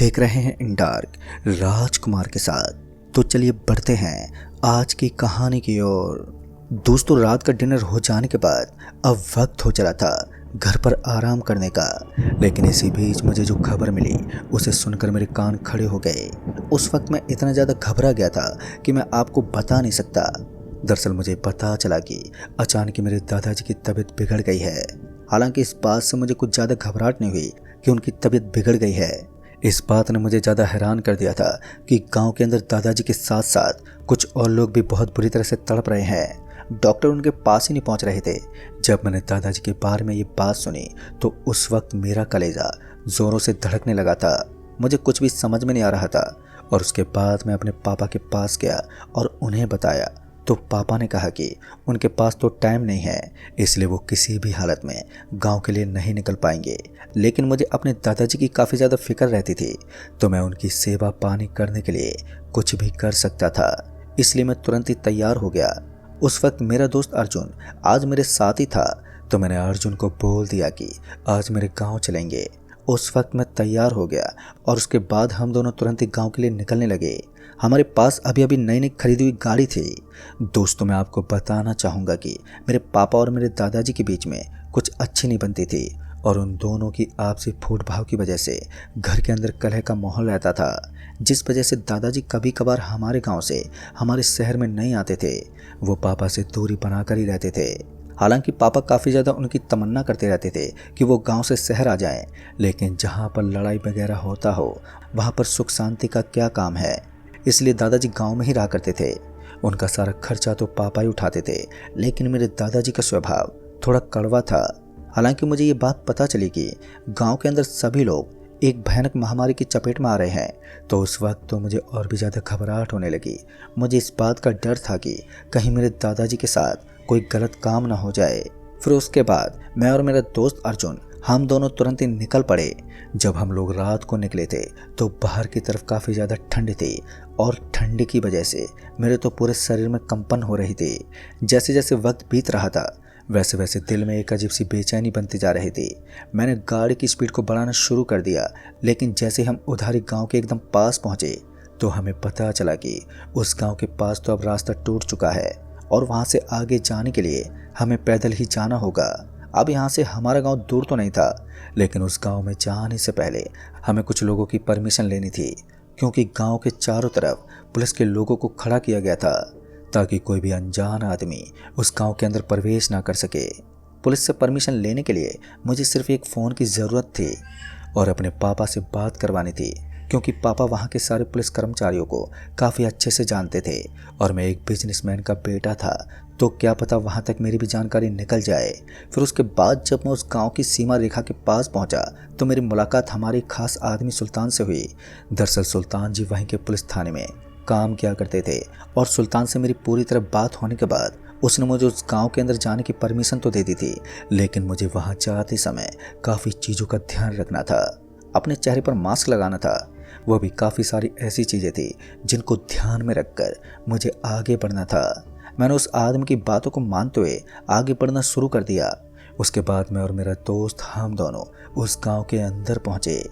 देख रहे हैं इन डार्क राजकुमार के साथ। तो चलिए बढ़ते हैं आज की कहानी की ओर। दोस्तों, रात का डिनर हो जाने के बाद अब वक्त हो चला था घर पर आराम करने का। लेकिन इसी बीच मुझे जो खबर मिली उसे सुनकर मेरे कान खड़े हो गए। उस वक्त मैं इतना ज़्यादा घबरा गया था कि मैं आपको बता नहीं सकता। दरअसल मुझे पता चला कि अचानक मेरे दादाजी की तबीयत बिगड़ गई है। हालांकि इस बात से मुझे कुछ ज़्यादा घबराहट नहीं हुई कि उनकी तबीयत बिगड़ गई है। इस बात ने मुझे ज़्यादा हैरान कर दिया था कि गांव के अंदर दादाजी के साथ साथ कुछ और लोग भी बहुत बुरी तरह से तड़प रहे हैं। डॉक्टर उनके पास ही नहीं पहुंच रहे थे। जब मैंने दादाजी के बारे में ये बात सुनी तो उस वक्त मेरा कलेजा ज़ोरों से धड़कने लगा था। मुझे कुछ भी समझ में नहीं आ रहा था। और उसके बाद मैं अपने पापा के पास गया और उन्हें बताया तो पापा ने कहा कि उनके पास तो टाइम नहीं है, इसलिए वो किसी भी हालत में गांव के लिए नहीं निकल पाएंगे। लेकिन मुझे अपने दादाजी की काफ़ी ज़्यादा फिक्र रहती थी, तो मैं उनकी सेवा पानी करने के लिए कुछ भी कर सकता था। इसलिए मैं तुरंत ही तैयार हो गया। उस वक्त मेरा दोस्त अर्जुन आज मेरे साथ ही था, तो मैंने अर्जुन को बोल दिया कि आज मेरे गाँव चलेंगे। उस वक्त मैं तैयार हो गया और उसके बाद हम दोनों तुरंत ही गांव के लिए निकलने लगे। हमारे पास अभी अभी नई नई खरीदी हुई गाड़ी थी। दोस्तों, मैं आपको बताना चाहूँगा कि मेरे पापा और मेरे दादाजी के बीच में कुछ अच्छी नहीं बनती थी और उन दोनों की आपसी फूट भाव की वजह से घर के अंदर कलह का माहौल रहता था, जिस वजह से दादाजी कभी कभार हमारे गांव से हमारे शहर में नहीं आते थे। वो पापा से दूरी बनाकर ही रहते थे। हालांकि पापा काफ़ी ज़्यादा उनकी तमन्ना करते रहते थे कि वो गांव से शहर आ जाएं, लेकिन जहां पर लड़ाई वगैरह होता हो वहां पर सुख शांति का क्या काम है। इसलिए दादाजी गांव में ही रहा करते थे। उनका सारा खर्चा तो पापा ही उठाते थे, लेकिन मेरे दादाजी का स्वभाव थोड़ा कड़वा था। हालांकि मुझे ये बात पता चली कि गांव के अंदर सभी लोग एक भयानक महामारी की चपेट में आ रहे हैं, तो उस वक्त तो मुझे और भी ज़्यादा घबराहट होने लगी। मुझे इस बात का डर था कि कहीं मेरे दादाजी के साथ कोई गलत काम ना हो जाए। फिर उसके बाद मैं और मेरा दोस्त अर्जुन हम दोनों तुरंत ही निकल पड़े। जब हम लोग रात को निकले थे तो बाहर की तरफ काफ़ी ज़्यादा ठंड थी और ठंड की वजह से मेरे तो पूरे शरीर में कंपन हो रही थी। जैसे जैसे वक्त बीत रहा था वैसे वैसे दिल में एक अजीब सी बेचैनी बनती जा रही थी। मैंने गाड़ी की स्पीड को बढ़ाना शुरू कर दिया, लेकिन जैसे हम उधारी गांव के एकदम पास पहुंचे तो हमें पता चला कि उस गांव के पास तो अब रास्ता टूट चुका है और वहां से आगे जाने के लिए हमें पैदल ही जाना होगा। अब यहाँ से हमारा गांव दूर तो नहीं था, लेकिन उस गांव में जाने से पहले हमें कुछ लोगों की परमिशन लेनी थी, क्योंकि गांव के चारों तरफ पुलिस के लोगों को खड़ा किया गया था ताकि कोई भी अनजान आदमी उस गांव के अंदर प्रवेश ना कर सके। पुलिस से परमिशन लेने के लिए मुझे सिर्फ एक फ़ोन की ज़रूरत थी और अपने पापा से बात करवानी थी, क्योंकि पापा वहाँ के सारे पुलिस कर्मचारियों को काफ़ी अच्छे से जानते थे और मैं एक बिजनेसमैन का बेटा था, तो क्या पता वहाँ तक मेरी भी जानकारी निकल जाए। फिर उसके बाद जब मैं उस गांव की सीमा रेखा के पास पहुँचा तो मेरी मुलाकात हमारे खास आदमी सुल्तान से हुई। दरअसल सुल्तान जी वहीं के पुलिस थाने में काम किया करते थे और सुल्तान से मेरी पूरी तरह बात होने के बाद उसने मुझे उस गांव के अंदर जाने की परमिशन तो दे दी थी, लेकिन मुझे वहाँ जाते समय काफ़ी चीज़ों का ध्यान रखना था। अपने चेहरे पर मास्क लगाना था। वह भी काफ़ी सारी ऐसी चीज़ें थी जिनको ध्यान में रखकर मुझे आगे बढ़ना था। मैंने उस आदमी की बातों को मानते हुए आगे बढ़ना शुरू कर दिया। उसके बाद मैं और मेरा दोस्त हम दोनों उस गांव के अंदर पहुंचे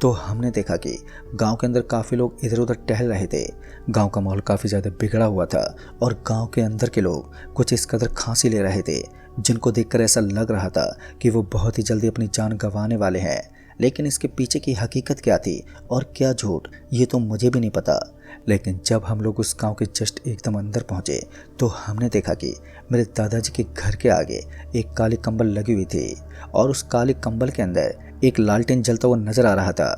तो हमने देखा कि गांव के अंदर काफ़ी लोग इधर उधर टहल रहे थे। गांव का माहौल काफ़ी ज़्यादा बिगड़ा हुआ था और गांव के अंदर के लोग कुछ इस कदर खांसी ले रहे थे, जिनको देखकर ऐसा लग रहा था कि वो बहुत ही जल्दी अपनी जान गंवाने वाले हैं। लेकिन इसके पीछे की हकीकत क्या थी और क्या झूठ, ये तो मुझे भी नहीं पता। लेकिन जब हम लोग उस गांव के जस्ट एकदम अंदर पहुंचे तो हमने देखा कि मेरे दादाजी के घर के आगे एक काली कंबल लगी हुई थी और उस काले कंबल के अंदर एक लालटेन जलता हुआ नजर आ रहा था।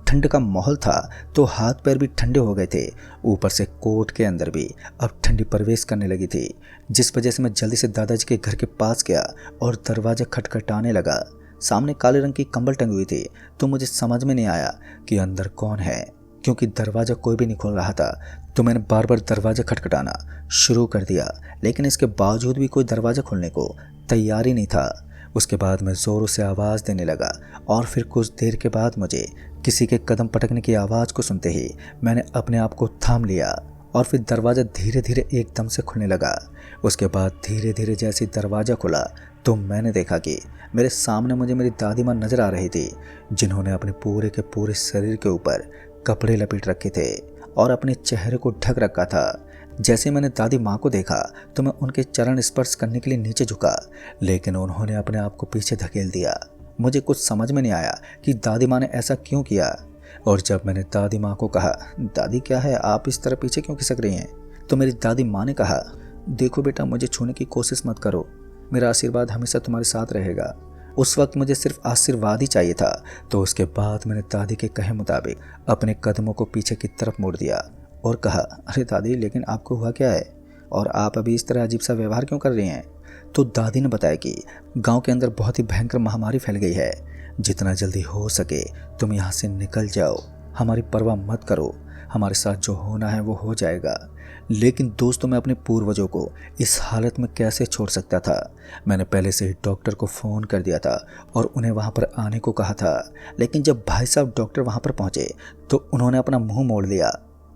ठंड का माहौल था तो हाथ पैर भी ठंडे हो गए थे। ऊपर से कोट के अंदर भी अब ठंडी प्रवेश करने लगी थी, जिस वजह से मैं जल्दी से दादाजी के घर के पास गया और दरवाज़ा खटखटाने लगा। सामने काले रंग की कंबल टंगी हुई थी, तो मुझे समझ में नहीं आया कि अंदर कौन है, क्योंकि दरवाज़ा कोई भी नहीं खोल रहा था। तो मैंने बार बार दरवाज़ा खटखटाना शुरू कर दिया, लेकिन इसके बावजूद भी कोई दरवाज़ा खोलने को तैयार ही नहीं था। उसके बाद मैं ज़ोरों से आवाज़ देने लगा और फिर कुछ देर के बाद मुझे किसी के कदम पटकने की आवाज़ को सुनते ही मैंने अपने आप को थाम लिया और फिर दरवाज़ा धीरे धीरे एकदम से खुलने लगा। उसके बाद धीरे धीरे जैसे दरवाज़ा खुला तो मैंने देखा कि मेरे सामने मुझे मेरी दादी माँ नज़र आ रही थी, जिन्होंने अपने पूरे के पूरे शरीर के ऊपर कपड़े लपेट रखे थे और अपने चेहरे को ढक रखा था। जैसे मैंने दादी माँ को देखा तो मैं उनके चरण स्पर्श करने के लिए नीचे झुका, लेकिन उन्होंने अपने आप को पीछे धकेल दिया। मुझे कुछ समझ में नहीं आया कि दादी माँ ने ऐसा क्यों किया, और जब मैंने दादी माँ को कहा, दादी क्या है, आप इस तरह पीछे क्यों खिसक रही हैं, तो मेरी दादी माँ ने कहा, देखो बेटा, मुझे छूने की कोशिश मत करो, मेरा आशीर्वाद हमेशा तुम्हारे साथ रहेगा। उस वक्त मुझे सिर्फ आशीर्वाद ही चाहिए था। तो उसके बाद मैंने दादी के कहे मुताबिक अपने कदमों को पीछे की तरफ मोड़ दिया और कहा, अरे दादी, लेकिन आपको हुआ क्या है और आप अभी इस तरह अजीब सा व्यवहार क्यों कर रही हैं? तो दादी ने बताया कि गांव के अंदर बहुत ही भयंकर महामारी फैल गई है, जितना जल्दी हो सके तुम यहाँ से निकल जाओ, हमारी परवाह मत करो, हमारे साथ जो होना है वो हो जाएगा। लेकिन दोस्तों, मैं अपने पूर्वजों को इस हालत में कैसे छोड़ सकता था? मैंने पहले से ही डॉक्टर को फ़ोन कर दिया था और उन्हें वहाँ पर आने को कहा था, लेकिन जब भाई साहब डॉक्टर वहाँ पर पहुँचे तो उन्होंने अपना मुंह मोड़ लिया।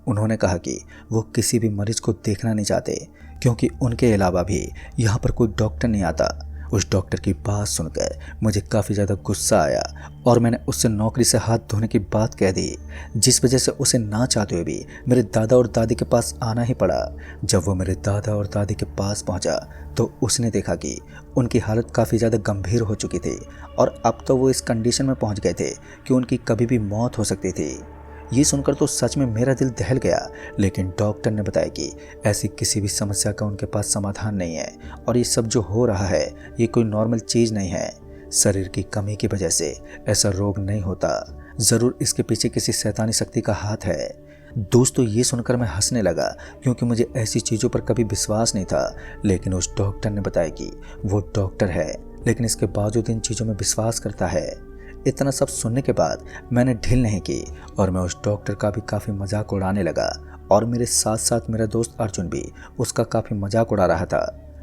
उन्होंने कहा कि वो किसी भी मरीज को देखना नहीं चाहते, क्योंकि उनके अलावा भी यहाँ पर कोई डॉक्टर नहीं आता। उस डॉक्टर की बात सुनकर मुझे काफ़ी ज़्यादा गुस्सा आया और मैंने उससे नौकरी से हाथ धोने की बात कह दी, जिस वजह से उसे ना चाहते हुए भी मेरे दादा और दादी के पास आना ही पड़ा। जब वो मेरे दादा और दादी के पास पहुंचा तो उसने देखा कि उनकी हालत काफ़ी ज़्यादा गंभीर हो चुकी थी और अब तो वो इस कंडीशन में पहुंच गए थे कि उनकी कभी भी मौत हो सकती थी। ये सुनकर तो सच में मेरा दिल दहल गया, लेकिन डॉक्टर ने बताया कि ऐसी किसी भी समस्या का उनके पास समाधान नहीं है और ये सब जो हो रहा है ये कोई नॉर्मल चीज़ नहीं है। शरीर की कमी की वजह से ऐसा रोग नहीं होता, ज़रूर इसके पीछे किसी शैतानी शक्ति का हाथ है। दोस्तों, ये सुनकर मैं हंसने लगा, क्योंकि मुझे ऐसी चीज़ों पर कभी विश्वास नहीं था। लेकिन उस डॉक्टर ने बताया कि वो डॉक्टर है, लेकिन इसके बावजूद इन चीज़ों में विश्वास करता है। इतना सब सुनने के बाद मैंने ढील नहीं की और मैं उस डॉक्टर का भी काफ़ी मजाक उड़ाने लगा और मेरे साथ साथ मेरा दोस्त अर्जुन भी उसका काफ़ी मजाक उड़ा रहा था।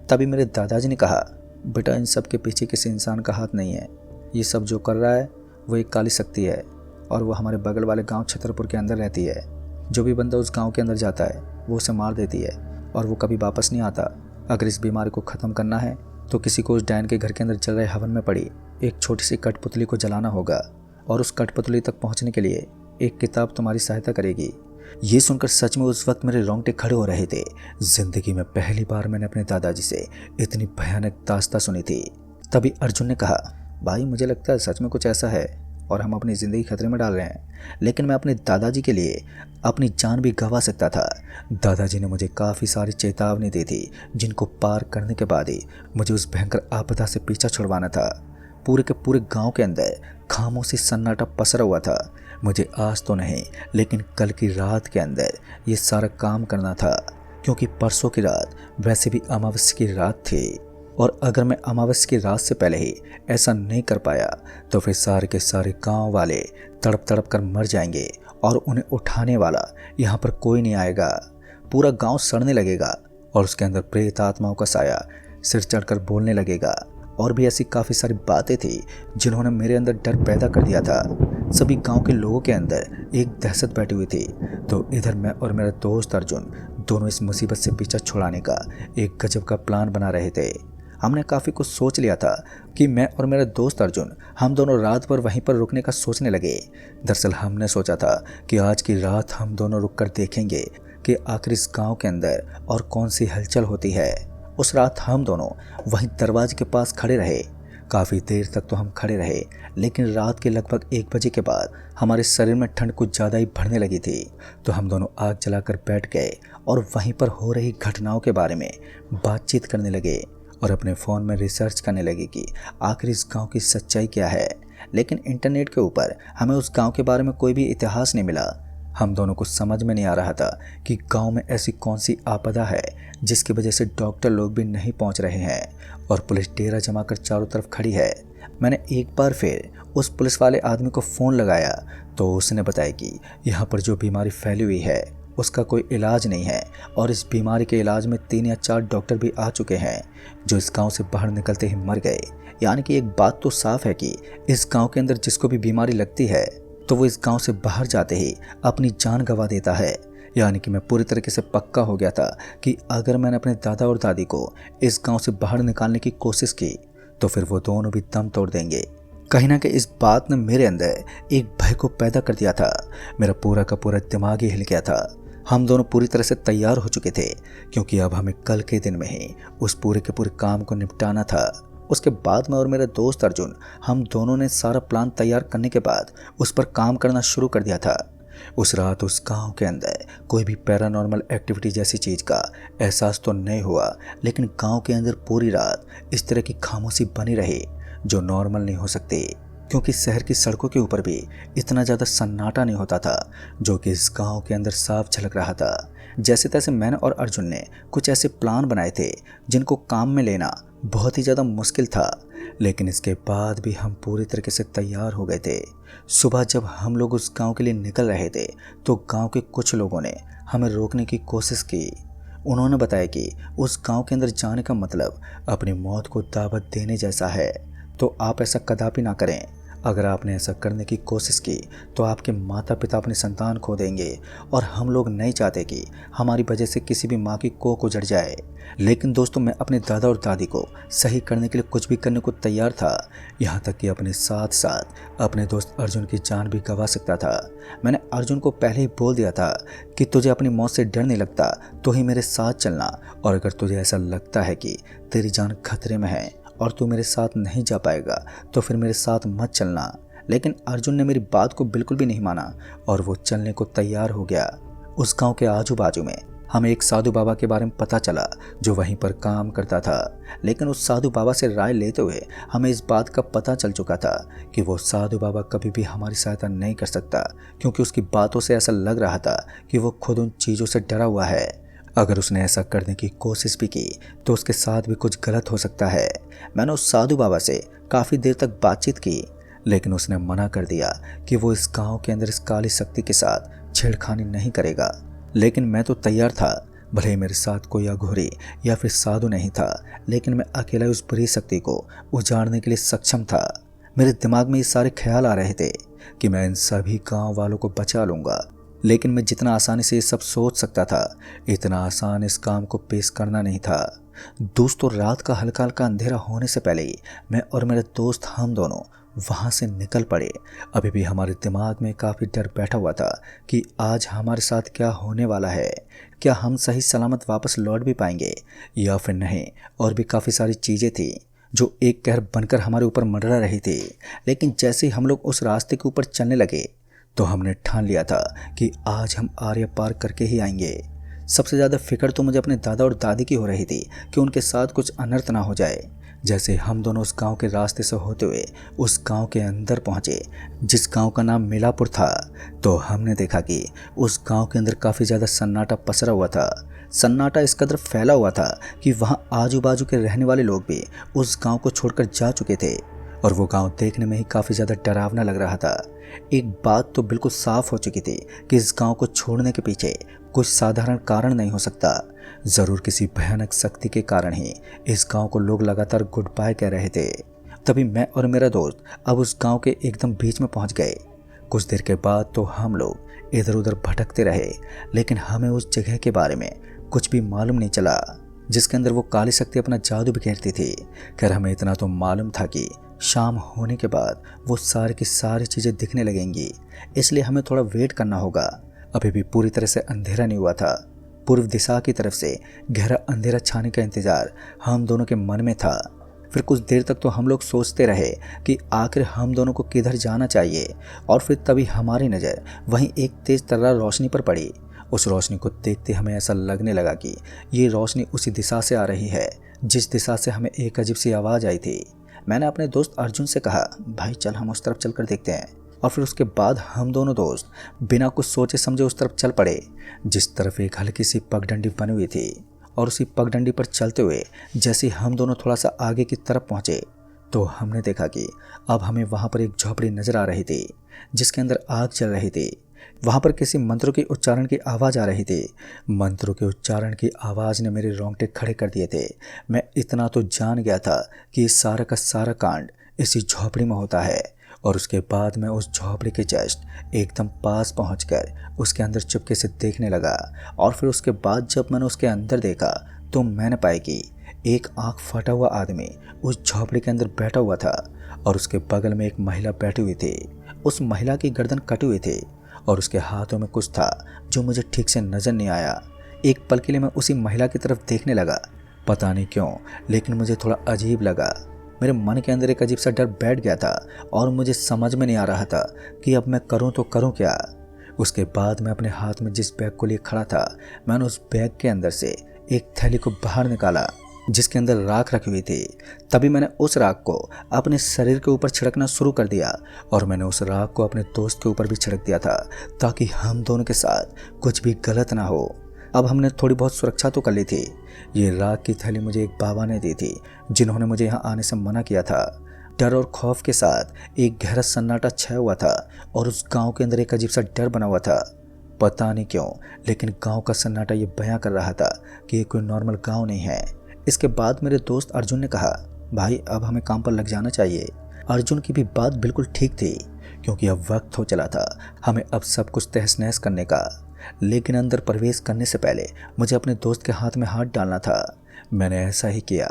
तभी मेरे दादाजी ने कहा, बेटा, इन सब के पीछे किसी इंसान का हाथ नहीं है, ये सब जो कर रहा है वो एक काली शक्ति है और वो हमारे बगल वाले गाँव छतरपुर के अंदर रहती है। जो भी बंदा उस गाँव के अंदर जाता है वो उसे मार देती है और वो कभी वापस नहीं आता। अगर इस बीमारी को ख़त्म करना है तो किसी को उस डायन के घर के अंदर चल रहे हवन में पड़ी एक छोटी सी कठपुतली को जलाना होगा और उस कठपुतली तक पहुंचने के लिए एक किताब तुम्हारी सहायता करेगी। ये सुनकर सच में उस वक्त मेरे रोंगटे खड़े हो रहे थे। जिंदगी में पहली बार मैंने अपने दादाजी से इतनी भयानक दास्तां सुनी थी। तभी अर्जुन ने कहा, भाई, मुझे लगता है सच में कुछ ऐसा है और हम अपनी ज़िंदगी खतरे में डाल रहे हैं, लेकिन मैं अपने दादाजी के लिए अपनी जान भी गंवा सकता था। दादाजी ने मुझे काफ़ी सारी चेतावनी दी थी, जिनको पार करने के बाद ही मुझे उस भयंकर आपदा से पीछा छुड़वाना था। पूरे के पूरे गांव के अंदर खामोशी सन्नाटा पसरा हुआ था। मुझे आज तो नहीं, लेकिन कल की रात के अंदर ये सारा काम करना था, क्योंकि परसों की रात वैसे भी अमावस्या की रात थी और अगर मैं अमावस्या की रात से पहले ही ऐसा नहीं कर पाया तो फिर सारे के सारे गांव वाले तड़प तड़प कर मर जाएंगे और उन्हें उठाने वाला यहाँ पर कोई नहीं आएगा। पूरा गांव सड़ने लगेगा और उसके अंदर प्रेत आत्माओं का साया सिर चढ़कर बोलने लगेगा। और भी ऐसी काफ़ी सारी बातें थी जिन्होंने मेरे अंदर डर पैदा कर दिया था। सभी गांव के लोगों के अंदर एक दहशत बैठी हुई थी। तो इधर मैं और मेरा दोस्त अर्जुन दोनों इस मुसीबत से पीछा छुड़ाने का एक गजब का प्लान बना रहे थे। हमने काफ़ी कुछ सोच लिया था कि मैं और मेरा दोस्त अर्जुन हम दोनों रात भर वहीं पर रुकने का सोचने लगे। दरअसल हमने सोचा था कि आज की रात हम दोनों रुक कर देखेंगे कि आखिर इस गांव के अंदर और कौन सी हलचल होती है। उस रात हम दोनों वहीं दरवाजे के पास खड़े रहे। काफ़ी देर तक तो हम खड़े रहे, लेकिन रात के लगभग 1 बजे के बाद हमारे शरीर में ठंड कुछ ज़्यादा ही बढ़ने लगी थी। तो हम दोनों आग जलाकर बैठ गए और वहीं पर हो रही घटनाओं के बारे में बातचीत करने लगे और अपने फ़ोन में रिसर्च करने लगे कि आखिर इस गांव की सच्चाई क्या है। लेकिन इंटरनेट के ऊपर हमें उस गांव के बारे में कोई भी इतिहास नहीं मिला। हम दोनों को समझ में नहीं आ रहा था कि गांव में ऐसी कौन सी आपदा है जिसकी वजह से डॉक्टर लोग भी नहीं पहुंच रहे हैं और पुलिस डेरा जमाकर चारों तरफ खड़ी है। मैंने एक बार फिर उस पुलिस वाले आदमी को फ़ोन लगाया तो उसने बताया कि यहाँ पर जो बीमारी फैली हुई है उसका कोई इलाज नहीं है और इस बीमारी के इलाज में 3 या 4 डॉक्टर भी आ चुके हैं जो इस गांव से बाहर निकलते ही मर गए। यानी कि एक बात तो साफ है कि इस गांव के अंदर जिसको भी बीमारी लगती है तो वो इस गांव से बाहर जाते ही अपनी जान गंवा देता है। यानी कि मैं पूरी तरीके से पक्का हो गया था कि अगर मैंने अपने दादा और दादी को इस गांव से बाहर निकालने की कोशिश की तो फिर वो दोनों भी दम तोड़ देंगे। कहीं ना कहीं इस बात ने मेरे अंदर एक भय को पैदा कर दिया था। मेरा पूरा का पूरा दिमाग ही हिल गया था। हम दोनों पूरी तरह से तैयार हो चुके थे क्योंकि अब हमें कल के दिन में ही उस पूरे के पूरे काम को निपटाना था। उसके बाद मैं और मेरा दोस्त अर्जुन, हम दोनों ने सारा प्लान तैयार करने के बाद उस पर काम करना शुरू कर दिया था। उस रात उस गांव के अंदर कोई भी पैरानॉर्मल एक्टिविटी जैसी चीज़ का एहसास तो नहीं हुआ, लेकिन गांव के अंदर पूरी रात इस तरह की खामोशी बनी रही जो नॉर्मल नहीं हो सकती, क्योंकि शहर की सड़कों के ऊपर भी इतना ज़्यादा सन्नाटा नहीं होता था जो कि इस गांव के अंदर साफ झलक रहा था। जैसे तैसे मैंने और अर्जुन ने कुछ ऐसे प्लान बनाए थे जिनको काम में लेना बहुत ही ज़्यादा मुश्किल था, लेकिन इसके बाद भी हम पूरी तरीके से तैयार हो गए थे। सुबह जब हम लोग उस गांव के लिए निकल रहे थे तो गांव के कुछ लोगों ने हमें रोकने की कोशिश की। उन्होंने बताया कि उस गांव के अंदर जाने का मतलब अपनी मौत को दावत देने जैसा है, तो आप ऐसा कदापि ना करें। अगर आपने ऐसा करने की कोशिश की तो आपके माता पिता अपनी संतान खो देंगे और हम लोग नहीं चाहते कि हमारी वजह से किसी भी माँ की कोख उजड़ जाए। लेकिन दोस्तों, मैं अपने दादा और दादी को सही करने के लिए कुछ भी करने को तैयार था, यहाँ तक कि अपने साथ साथ अपने दोस्त अर्जुन की जान भी गंवा सकता था। मैंने अर्जुन को पहले ही बोल दिया था कि तुझे अपनी मौत से डर नहीं लगता तो ही मेरे साथ चलना, और अगर तुझे ऐसा लगता है कि तेरी जान खतरे में है और तू मेरे साथ नहीं जा पाएगा तो फिर मेरे साथ मत चलना। लेकिन अर्जुन ने मेरी बात को बिल्कुल भी नहीं माना और वो चलने को तैयार हो गया। उस गांव के आजू बाजू में हमें एक साधु बाबा के बारे में पता चला जो वहीं पर काम करता था, लेकिन उस साधु बाबा से राय लेते हुए हमें इस बात का पता चल चुका था कि वो साधु बाबा कभी भी हमारी सहायता नहीं कर सकता, क्योंकि उसकी बातों से ऐसा लग रहा था कि वो खुद उन चीज़ों से डरा हुआ है। अगर उसने ऐसा करने की कोशिश भी की तो उसके साथ भी कुछ गलत हो सकता है। मैंने उस साधु बाबा से काफ़ी देर तक बातचीत की, लेकिन उसने मना कर दिया कि वो इस गांव के अंदर इस काली शक्ति के साथ छेड़खानी नहीं करेगा। लेकिन मैं तो तैयार था, भले ही मेरे साथ कोई अघोरी या फिर साधु नहीं था, लेकिन मैं अकेला उस बुरी शक्ति को उजाड़ने के लिए सक्षम था। मेरे दिमाग में ये सारे ख्याल आ रहे थे कि मैं इन सभी गांव वालों को बचा लूँगा, लेकिन मैं जितना आसानी से ये सब सोच सकता था इतना आसान इस काम को पेश करना नहीं था। दोस्तों, रात का हल्का हल्का अंधेरा होने से पहले ही मैं और मेरे दोस्त हम दोनों वहाँ से निकल पड़े। अभी भी हमारे दिमाग में काफ़ी डर बैठा हुआ था कि आज हमारे साथ क्या होने वाला है, क्या हम सही सलामत वापस लौट भी पाएंगे या फिर नहीं। और भी काफ़ी सारी चीज़ें थी जो एक कहर बनकर हमारे ऊपर मंडरा रही थी। लेकिन जैसे ही हम लोग उस रास्ते के ऊपर चलने लगे तो हमने ठान लिया था कि आज हम आर्य पार करके ही आएंगे। सबसे ज़्यादा फिक्र तो मुझे अपने दादा और दादी की हो रही थी कि उनके साथ कुछ अनर्थ ना हो जाए। जैसे हम दोनों उस गांव के रास्ते से होते हुए उस गांव के अंदर पहुंचे, जिस गांव का नाम मिलापुर था, तो हमने देखा कि उस गांव के अंदर काफ़ी ज़्यादा सन्नाटा पसरा हुआ था। सन्नाटा इस कदर फैला हुआ था कि वहाँ आजू बाजू के रहने वाले लोग भी उस गांव को छोड़कर जा चुके थे और वो गांव देखने में ही काफ़ी ज़्यादा डरावना लग रहा था। एक बात तो बिल्कुल साफ हो चुकी थी कि इस गांव को छोड़ने के पीछे कुछ साधारण कारण नहीं हो सकता। ज़रूर किसी भयानक शक्ति के कारण ही इस गांव को लोग लगातार गुड बाय कह रहे थे। तभी मैं और मेरा दोस्त अब उस गांव के एकदम बीच में पहुंच गए। कुछ देर के बाद तो हम लोग इधर उधर भटकते रहे, लेकिन हमें उस जगह के बारे में कुछ भी मालूम नहीं चला जिसके अंदर वो काली शक्ति अपना जादू बिखेरती थी। खैर, हमें इतना तो मालूम था कि शाम होने के बाद वो सारी की सारी चीज़ें दिखने लगेंगी, इसलिए हमें थोड़ा वेट करना होगा। अभी भी पूरी तरह से अंधेरा नहीं हुआ था। पूर्व दिशा की तरफ से गहरा अंधेरा छाने का इंतज़ार हम दोनों के मन में था। फिर कुछ देर तक तो हम लोग सोचते रहे कि आखिर हम दोनों को किधर जाना चाहिए, और फिर तभी हमारी नज़र वहीं एक तेज़ तर्रार रोशनी पर पड़ी। उस रोशनी को देखते हमें ऐसा लगने लगा कि ये रोशनी उसी दिशा से आ रही है जिस दिशा से हमें एक अजीब सी आवाज़ आई थी। मैंने अपने दोस्त अर्जुन से कहा, भाई चल हम उस तरफ चलकर देखते हैं। और फिर उसके बाद हम दोनों दोस्त बिना कुछ सोचे समझे उस तरफ चल पड़े जिस तरफ एक हल्की सी पगडंडी बनी हुई थी। और उसी पगडंडी पर चलते हुए जैसे हम दोनों थोड़ा सा आगे की तरफ पहुंचे तो हमने देखा कि अब हमें वहां पर एक झोपड़ी नजर आ रही थी जिसके अंदर आग चल रही थी। वहां पर किसी मंत्रों के उच्चारण की आवाज़ आ रही थी। मंत्रों के उच्चारण की आवाज़ ने मेरे रोंगटे खड़े कर दिए थे। मैं इतना तो जान गया था कि सारा का सारा कांड इसी झोपड़ी में होता है और उसके बाद मैं उस झोपड़ी के जस्ट एकदम पास पहुंचकर उसके अंदर चुपके से देखने लगा। और फिर उसके बाद जब मैंने उसके अंदर देखा तो मैंने पाया कि एक आंख फटा हुआ आदमी उस झोपड़ी के अंदर बैठा हुआ था और उसके बगल में एक महिला बैठी हुई थी। उस महिला की गर्दन कटी हुई थी और उसके हाथों में कुछ था जो मुझे ठीक से नजर नहीं आया। एक पल के लिए मैं उसी महिला की तरफ देखने लगा, पता नहीं क्यों लेकिन मुझे थोड़ा अजीब लगा। मेरे मन के अंदर एक अजीब सा डर बैठ गया था और मुझे समझ में नहीं आ रहा था कि अब मैं करूं तो करूं क्या। उसके बाद मैं अपने हाथ में जिस बैग को लिए खड़ा था, मैंने उस बैग के अंदर से एक थैली को बाहर निकाला जिसके अंदर राख रखी हुई थी। तभी मैंने उस राख को अपने शरीर के ऊपर छिड़कना शुरू कर दिया और मैंने उस राख को अपने दोस्त के ऊपर भी छिड़क दिया था ताकि हम दोनों के साथ कुछ भी गलत ना हो। अब हमने थोड़ी बहुत सुरक्षा तो कर ली थी। ये राख की थैली मुझे एक बाबा ने दी थी जिन्होंने मुझे यहाँ आने से मना किया था। डर और खौफ के साथ एक गहरा सन्नाटा छाया हुआ था और उस गांव के अंदर एक अजीब सा डर बना हुआ था। पता नहीं क्यों लेकिन गांव का सन्नाटा ये बयां कर रहा था कि ये कोई नॉर्मल गांव नहीं है। इसके बाद मेरे दोस्त अर्जुन ने कहा, भाई अब हमें काम पर लग जाना चाहिए। अर्जुन की भी बात बिल्कुल ठीक थी क्योंकि अब वक्त हो चला था हमें अब सब कुछ तहस नहस करने का। लेकिन अंदर प्रवेश करने से पहले मुझे अपने दोस्त के हाथ में हाथ डालना था। मैंने ऐसा ही किया।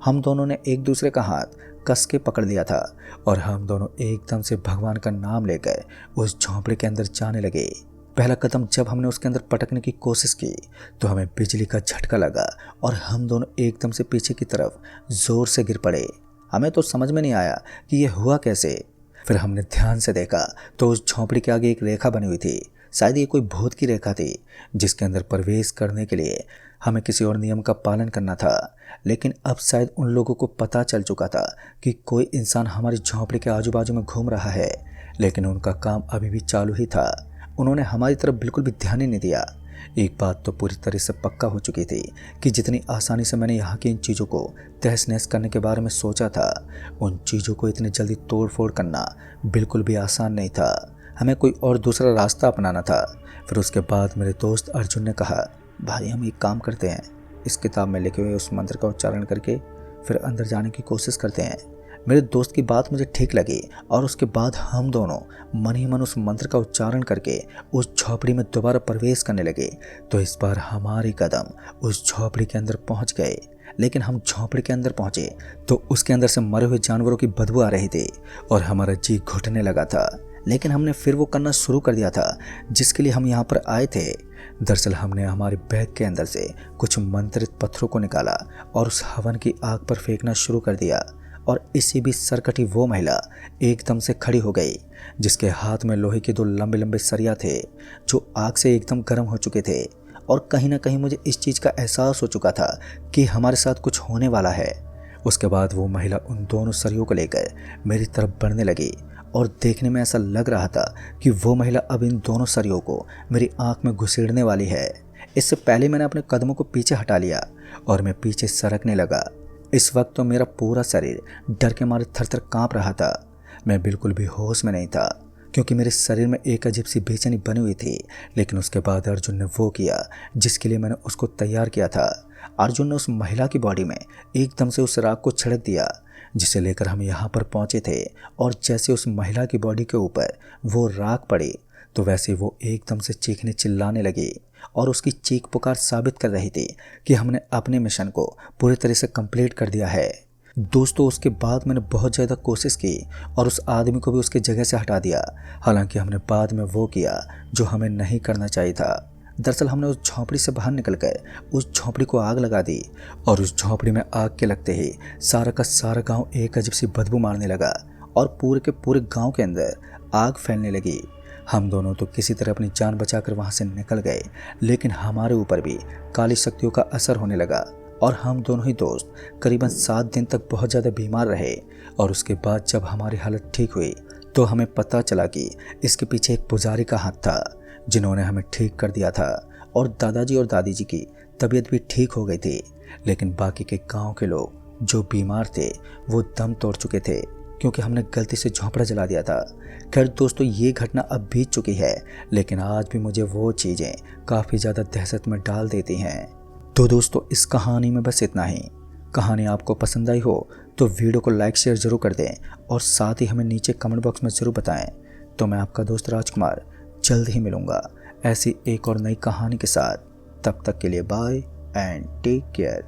हम दोनों ने एक दूसरे का हाथ कस के पकड़ लिया था और हम दोनों एकदम से भगवान का नाम लेकर उस झोंपड़ी के अंदर जाने लगे। पहला कदम जब हमने उसके अंदर पटकने की कोशिश की तो हमें बिजली का झटका लगा और हम दोनों एकदम से पीछे की तरफ जोर से गिर पड़े। हमें तो समझ में नहीं आया कि यह हुआ कैसे। फिर हमने ध्यान से देखा तो उस झोंपड़ी के आगे एक रेखा बनी हुई थी। शायद ये कोई भूत की रेखा थी जिसके अंदर प्रवेश करने के लिए हमें किसी और नियम का पालन करना था। लेकिन अब शायद उन लोगों को पता चल चुका था कि कोई इंसान हमारी झोंपड़ी के आजू बाजू में घूम रहा है, लेकिन उनका काम अभी भी चालू ही था। उन्होंने हमारी तरफ बिल्कुल भी ध्यान ही नहीं दिया। एक बात तो पूरी तरह से पक्का हो चुकी थी कि जितनी आसानी से मैंने यहाँ की इन चीज़ों को तहस नहस करने के बारे में सोचा था, उन चीज़ों को इतनी जल्दी तोड़ फोड़ करना बिल्कुल भी आसान नहीं था। हमें कोई और दूसरा रास्ता अपनाना था। फिर उसके बाद मेरे दोस्त अर्जुन ने कहा, भाई हम एक काम करते हैं, इस किताब में लिखे हुए उस मंत्र का उच्चारण करके फिर अंदर जाने की कोशिश करते हैं। मेरे दोस्त की बात मुझे ठीक लगी और उसके बाद हम दोनों मन ही मन उस मंत्र का उच्चारण करके उस झोपड़ी में दोबारा प्रवेश करने लगे। तो इस बार हमारे कदम उस झोपड़ी के अंदर पहुंच गए। लेकिन हम झोपड़ी के अंदर पहुंचे तो उसके अंदर से मरे हुए जानवरों की बदबू आ रही थी और हमारा जी घुटने लगा था। लेकिन हमने फिर वो करना शुरू कर दिया था जिसके लिए हम यहाँ पर आए थे। दरअसल हमने हमारे बैग के अंदर से कुछ मंत्रित पत्थरों को निकाला और उस हवन की आग पर फेंकना शुरू कर दिया। और इसी बीच सरकटी वो महिला एकदम से खड़ी हो गई जिसके हाथ में लोहे के दो लंबे लंबे सरिया थे जो आग से एकदम गर्म हो चुके थे। और कहीं ना कहीं मुझे इस चीज़ का एहसास हो चुका था कि हमारे साथ कुछ होने वाला है। उसके बाद वो महिला उन दोनों सरियों को लेकर मेरी तरफ बढ़ने लगी और देखने में ऐसा लग रहा था कि वो महिला अब इन दोनों सरियों को मेरी आंख में घुसेड़ने वाली है। इससे पहले मैंने अपने कदमों को पीछे हटा लिया और मैं पीछे सरकने लगा। इस वक्त तो मेरा पूरा शरीर डर के मारे थर-थर कांप रहा था। मैं बिल्कुल भी होश में नहीं था क्योंकि मेरे शरीर में एक अजीब सी बेचैनी बनी हुई थी। लेकिन उसके बाद अर्जुन ने वो किया जिसके लिए मैंने उसको तैयार किया था। अर्जुन ने उस महिला की बॉडी में एकदम से उस राख को छिड़क दिया जिसे लेकर हम यहाँ पर पहुँचे थे। और जैसे उस महिला की बॉडी के ऊपर वो राख पड़ी तो वैसे वो एकदम से चीखने चिल्लाने लगी और उसकी चीख पुकार साबित कर रही थी कि हमने अपने मिशन को पूरी तरह से कंप्लीट कर दिया है। दोस्तों उसके बाद मैंने बहुत ज़्यादा कोशिश की और उस आदमी को भी उसकी जगह से हटा दिया। हालांकि हमने बाद में वो किया जो हमें नहीं करना चाहिए था। दरअसल हमने उस झोंपड़ी से बाहर निकलकर उस झोंपड़ी को आग लगा दी और उस झोंपड़ी में आग के लगते ही सारा का सारा गांव एक अजीब सी बदबू मारने लगा और पूरे के पूरे गांव के अंदर आग फैलने लगी। हम दोनों तो किसी तरह अपनी जान बचाकर वहां से निकल गए, लेकिन हमारे ऊपर भी काली शक्तियों का असर होने लगा और हम दोनों ही दोस्त करीबन 7 दिन तक बहुत ज़्यादा बीमार रहे। और उसके बाद जब हमारी हालत ठीक हुई तो हमें पता चला कि इसके पीछे एक पुजारी का हाथ था जिन्होंने हमें ठीक कर दिया था। और दादाजी और दादी जी की तबीयत भी ठीक हो गई थी, लेकिन बाकी के गांव के लोग जो बीमार थे वो दम तोड़ चुके थे क्योंकि हमने गलती से झोंपड़ा जला दिया था। खैर दोस्तों ये घटना अब बीत चुकी है, लेकिन आज भी मुझे वो चीज़ें काफ़ी ज़्यादा दहशत में डाल देती हैं। तो दोस्तों इस कहानी में बस इतना ही। कहानी आपको पसंद आई हो तो वीडियो को लाइक शेयर ज़रूर कर दें और साथ ही हमें नीचे कमेंट बॉक्स में ज़रूर बताएं। तो मैं आपका दोस्त राजकुमार जल्द ही मिलूँगा ऐसी एक और नई कहानी के साथ। तब तक के लिए बाय एंड टेक केयर।